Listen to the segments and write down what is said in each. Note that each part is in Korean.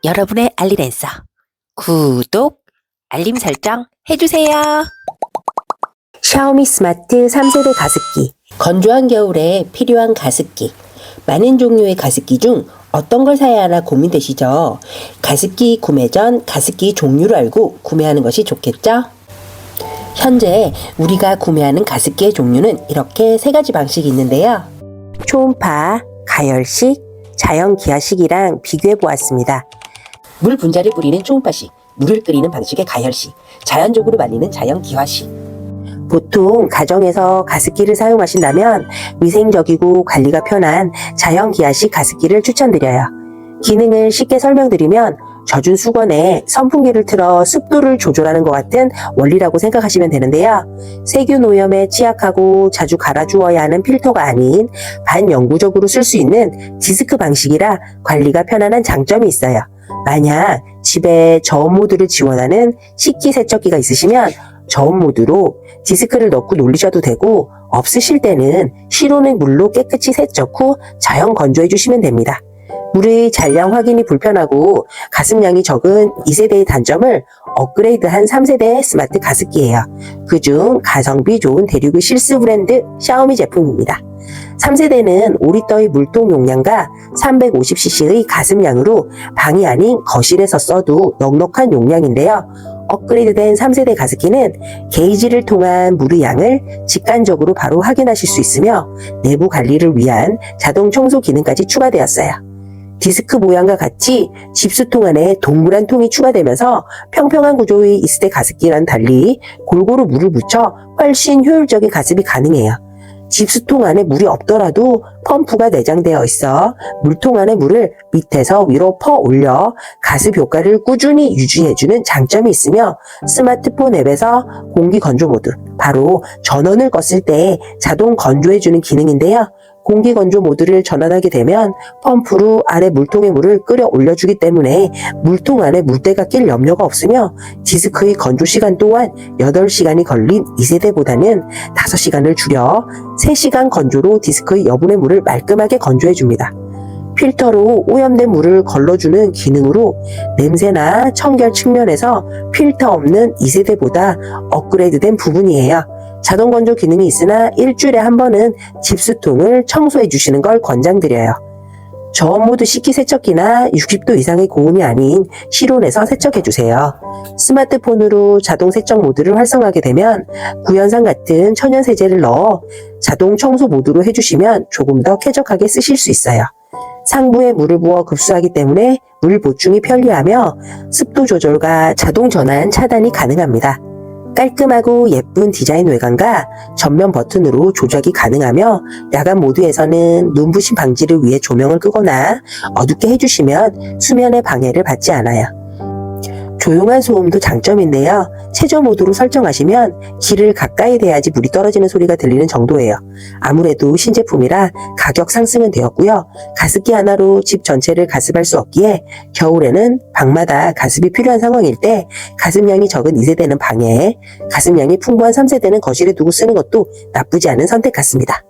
여러분의 알리랜서 구독, 알림 설정 해주세요. 샤오미 스마트 3세대 가습기. 건조한 겨울에 필요한 가습기. 많은 종류의 가습기 중 어떤 걸 사야 하나 고민되시죠? 가습기 구매 전 가습기 종류를 알고 구매하는 것이 좋겠죠? 현재 우리가 구매하는 가습기의 종류는 이렇게 세 가지 방식이 있는데요. 초음파, 가열식, 자연기화식이랑 비교해 보았습니다. 물 분자를 뿌리는 초음파식, 물을 끓이는 방식의 가열식, 자연적으로 말리는 자연기화식. 보통 가정에서 가습기를 사용하신다면 위생적이고 관리가 편한 자연기화식 가습기를 추천드려요. 기능을 쉽게 설명드리면 젖은 수건에 선풍기를 틀어 습도를 조절하는 것 같은 원리라고 생각하시면 되는데요. 세균 오염에 취약하고 자주 갈아주어야 하는 필터가 아닌 반영구적으로 쓸 수 있는 디스크 방식이라 관리가 편안한 장점이 있어요. 만약 집에 저온 모드를 지원하는 식기세척기가 있으시면 저온 모드로 디스크를 넣고 놀리셔도 되고, 없으실 때는 실온의 물로 깨끗이 세척 후 자연 건조해 주시면 됩니다. 물의 잔량 확인이 불편하고 가습량이 적은 2세대의 단점을 업그레이드한 3세대 스마트 가습기예요. 그중 가성비 좋은 대륙의 실스 브랜드 샤오미 제품입니다. 3세대는 5리터의 물통 용량과 350cc의 가습량으로 방이 아닌 거실에서 써도 넉넉한 용량인데요. 업그레이드된 3세대 가습기는 게이지를 통한 물의 양을 직관적으로 바로 확인하실 수 있으며 내부 관리를 위한 자동 청소 기능까지 추가되었어요. 디스크 모양과 같이 집수통 안에 동그란 통이 추가되면서 평평한 구조의 2세대 가습기와는 달리 골고루 물을 묻혀 훨씬 효율적인 가습이 가능해요. 집수통 안에 물이 없더라도 펌프가 내장되어 있어 물통 안의 물을 밑에서 위로 퍼 올려 가습 효과를 꾸준히 유지해주는 장점이 있으며, 스마트폰 앱에서 공기 건조 모드, 바로 전원을 껐을 때 자동 건조해주는 기능인데요. 공기 건조 모드를 전환하게 되면 펌프로 아래 물통의 물을 끌어 올려주기 때문에 물통 안에 물때가 낄 염려가 없으며, 디스크의 건조 시간 또한 8시간이 걸린 2세대보다는 5시간을 줄여 3시간 건조로 디스크의 여분의 물을 말끔하게 건조해줍니다. 필터로 오염된 물을 걸러주는 기능으로 냄새나 청결 측면에서 필터 없는 2세대보다 업그레이드된 부분이에요. 자동 건조 기능이 있으나 일주일에 한 번은 집수통을 청소해 주시는 걸 권장드려요. 저온 모드 식기세척기나 60도 이상의 고온이 아닌 실온에서 세척해 주세요. 스마트폰으로 자동 세척 모드를 활성화하게 되면 구연산 같은 천연 세제를 넣어 자동 청소 모드로 해주시면 조금 더 쾌적하게 쓰실 수 있어요. 상부에 물을 부어 급수하기 때문에 물 보충이 편리하며 습도 조절과 자동 전환 차단이 가능합니다. 깔끔하고 예쁜 디자인 외관과 전면 버튼으로 조작이 가능하며, 야간 모드에서는 눈부심 방지를 위해 조명을 끄거나 어둡게 해주시면 수면의 방해를 받지 않아요. 조용한 소음도 장점인데요. 최저 모드로 설정하시면 길을 가까이 대야지 물이 떨어지는 소리가 들리는 정도예요. 아무래도 신제품이라 가격 상승은 되었고요. 가습기 하나로 집 전체를 가습할 수 없기에 겨울에는 방마다 가습이 필요한 상황일 때 가습량이 적은 2세대는 방에, 가습량이 풍부한 3세대는 거실에 두고 쓰는 것도 나쁘지 않은 선택 같습니다.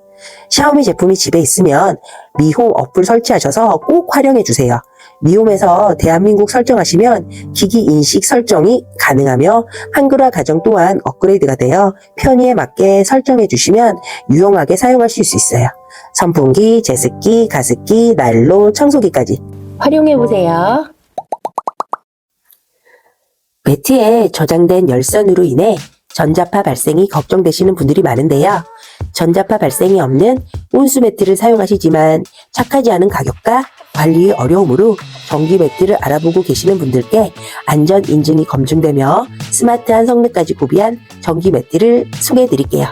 샤오미 제품이 집에 있으면 미홈 어플 설치하셔서 꼭 활용해 주세요. 미홈에서 대한민국 설정하시면 기기 인식 설정이 가능하며 한글화 가정 또한 업그레이드가 되어 편의에 맞게 설정해 주시면 유용하게 사용할 수 있어요. 선풍기, 제습기, 가습기, 난로, 청소기까지 활용해 보세요. 매트에 저장된 열선으로 인해 전자파 발생이 걱정되시는 분들이 많은데요. 전자파 발생이 없는 온수 매트를 사용하시지만 착하지 않은 가격과 관리의 어려움으로 전기 매트를 알아보고 계시는 분들께 안전 인증이 검증되며 스마트한 성능까지 구비한 전기 매트를 소개해 드릴게요.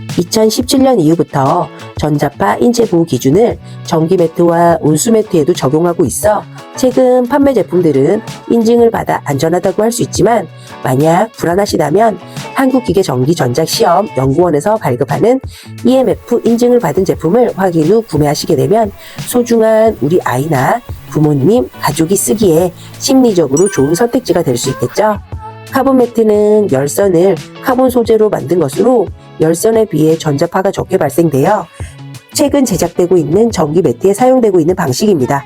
2017년 이후부터 전자파 인체 보호 기준을 전기 매트와 온수 매트에도 적용하고 있어 최근 판매 제품들은 인증을 받아 안전하다고 할 수 있지만, 만약 불안하시다면 한국기계전기전자시험연구원에서 발급하는 EMF 인증을 받은 제품을 확인 후 구매하시게 되면 소중한 우리 아이나 부모님, 가족이 쓰기에 심리적으로 좋은 선택지가 될 수 있겠죠. 카본 매트는 열선을 카본 소재로 만든 것으로 열선에 비해 전자파가 적게 발생되어 최근 제작되고 있는 전기 매트에 사용되고 있는 방식입니다.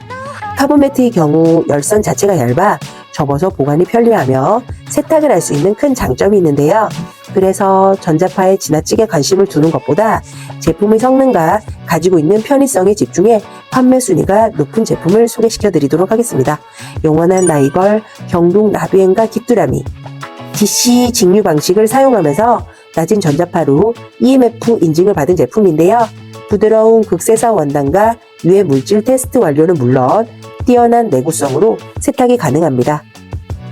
카본 매트의 경우 열선 자체가 얇아 접어서 보관이 편리하며 세탁을 할 수 있는 큰 장점이 있는데요. 그래서 전자파에 지나치게 관심을 두는 것보다 제품의 성능과 가지고 있는 편의성에 집중해 판매 순위가 높은 제품을 소개시켜 드리도록 하겠습니다. 영원한 라이벌 경동 나비엔과 귀뚜라미. DC 직류 방식을 사용하면서 낮은 전자파로 EMF 인증을 받은 제품인데요. 부드러운 극세사 원단과 유해 물질 테스트 완료는 물론 뛰어난 내구성으로 세탁이 가능합니다.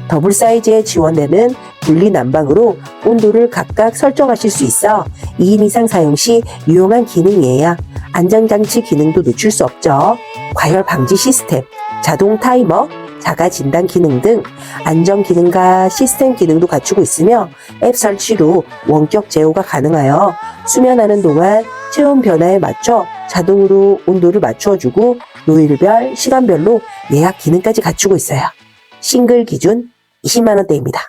더블 사이즈에 지원되는 분리 난방으로 온도를 각각 설정하실 수 있어 2인 이상 사용 시 유용한 기능이에요. 안전장치 기능도 놓칠 수 없죠. 과열 방지 시스템, 자동 타이머, 자가 진단 기능 등 안전 기능과 시스템 기능도 갖추고 있으며 앱 설치로 원격 제어가 가능하여 수면하는 동안 체온 변화에 맞춰 자동으로 온도를 맞추어주고 요일별, 시간별로 예약 기능까지 갖추고 있어요. 싱글 기준 20만원대입니다.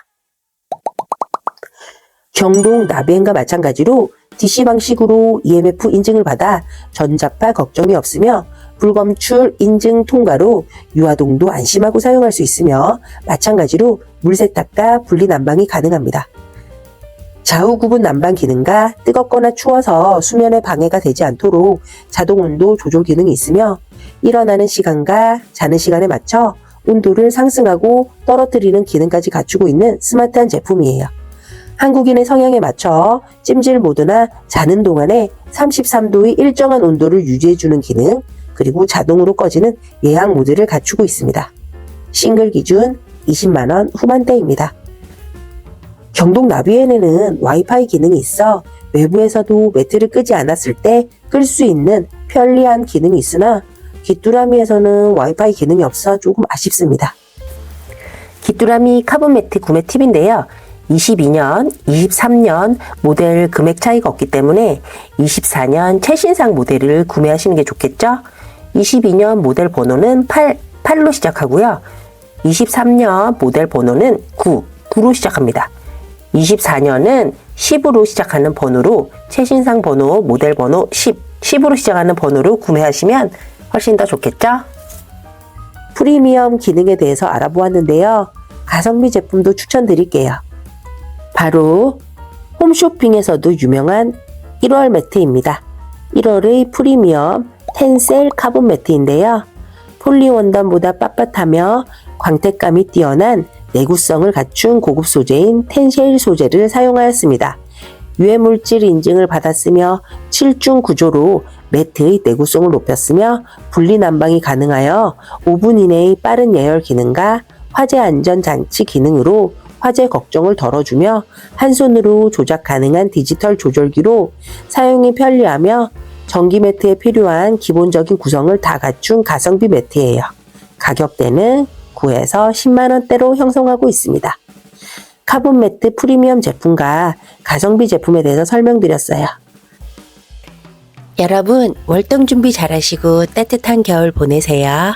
경동 나비엔과 마찬가지로 DC 방식으로 EMF 인증을 받아 전자파 걱정이 없으며 불검출 인증 통과로 유아동도 안심하고 사용할 수 있으며 마찬가지로 물세탁과 분리 난방이 가능합니다. 좌우 구분 난방 기능과 뜨겁거나 추워서 수면에 방해가 되지 않도록 자동 온도 조절 기능이 있으며 일어나는 시간과 자는 시간에 맞춰 온도를 상승하고 떨어뜨리는 기능까지 갖추고 있는 스마트한 제품이에요. 한국인의 성향에 맞춰 찜질 모드나 자는 동안에 33도의 일정한 온도를 유지해주는 기능, 그리고 자동으로 꺼지는 예약 모드를 갖추고 있습니다. 싱글 기준 20만원 후반대입니다. 경동 나비엔에는 와이파이 기능이 있어 외부에서도 매트를 끄지 않았을 때 끌 수 있는 편리한 기능이 있으나 귀뚜라미에서는 와이파이 기능이 없어 조금 아쉽습니다. 귀뚜라미 카본 매트 구매 팁인데요. 22년, 23년 모델 금액 차이가 없기 때문에 24년 최신상 모델을 구매하시는 게 좋겠죠? 22년 모델 번호는 8로 시작하고요. 23년 모델 번호는 9로 시작합니다. 24년은 10으로 시작하는 번호로 최신상 번호, 모델 번호 10으로 시작하는 번호로 구매하시면 훨씬 더 좋겠죠? 프리미엄 기능에 대해서 알아보았는데요. 가성비 제품도 추천드릴게요. 바로 홈쇼핑에서도 유명한 1월 매트입니다. 1월의 프리미엄 텐셀 카본 매트인데요. 폴리 원단보다 빳빳하며 광택감이 뛰어난 내구성을 갖춘 고급 소재인 텐셀 소재를 사용하였습니다. 유해물질 인증을 받았으며 7중 구조로 매트의 내구성을 높였으며 분리 난방이 가능하여 5분 이내의 빠른 예열 기능과 화재 안전 장치 기능으로 화재 걱정을 덜어주며 한 손으로 조작 가능한 디지털 조절기로 사용이 편리하며 전기 매트에 필요한 기본적인 구성을 다 갖춘 가성비 매트예요. 가격대는 9에서 10만원대로 형성하고 있습니다. 카본 매트 프리미엄 제품과 가성비 제품에 대해서 설명드렸어요. 여러분 월동 준비 잘하시고 따뜻한 겨울 보내세요.